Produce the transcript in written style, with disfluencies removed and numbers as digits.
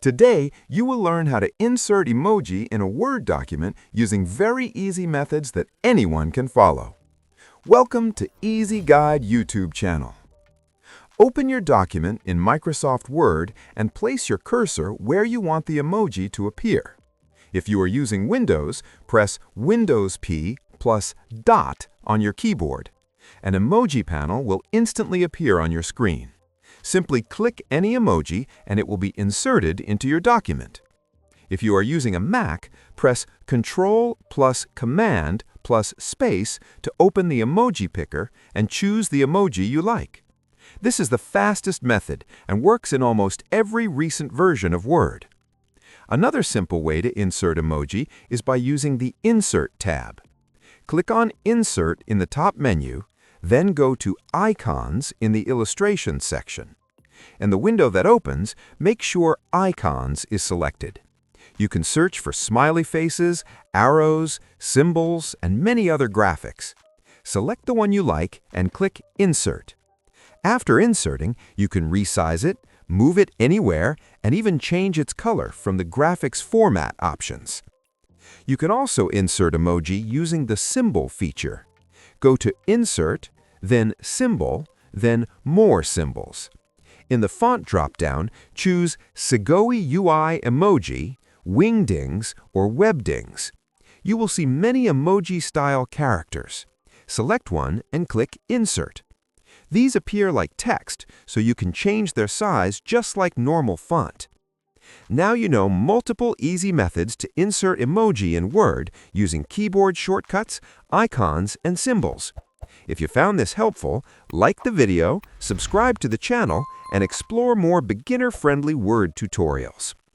Today, you will learn how to insert emoji in a Word document using very easy methods that anyone can follow. Welcome to Easy Guide YouTube channel. Open your document in Microsoft Word and place your cursor where you want the emoji to appear. If you are using Windows, press Windows P plus dot on your keyboard. An emoji panel will instantly appear on your screen. Simply click any emoji and it will be inserted into your document. If you are using a Mac, press Ctrl plus Command plus Space to open the emoji picker and choose the emoji you like. This is the fastest method and works in almost every recent version of Word. Another simple way to insert emoji is by using the Insert tab. Click on Insert in the top menu, then go to Icons in the Illustrations section. In the window that opens, make sure Icons is selected. You can search for smiley faces, arrows, symbols, and many other graphics. Select the one you like and click Insert. After inserting, you can resize it, move it anywhere, and even change its color from the graphics format options. You can also insert emoji using the Symbol feature. Go to Insert, then Symbol, then More Symbols. In the font drop-down, choose Sugoi UI Emoji, Wingdings, or Webdings. You will see many emoji-style characters. Select one and click Insert. These appear like text, so you can change their size just like normal font. Now you know multiple easy methods to insert emoji in Word using keyboard shortcuts, icons, and symbols. If you found this helpful, like the video, subscribe to the channel, and explore more beginner-friendly Word tutorials.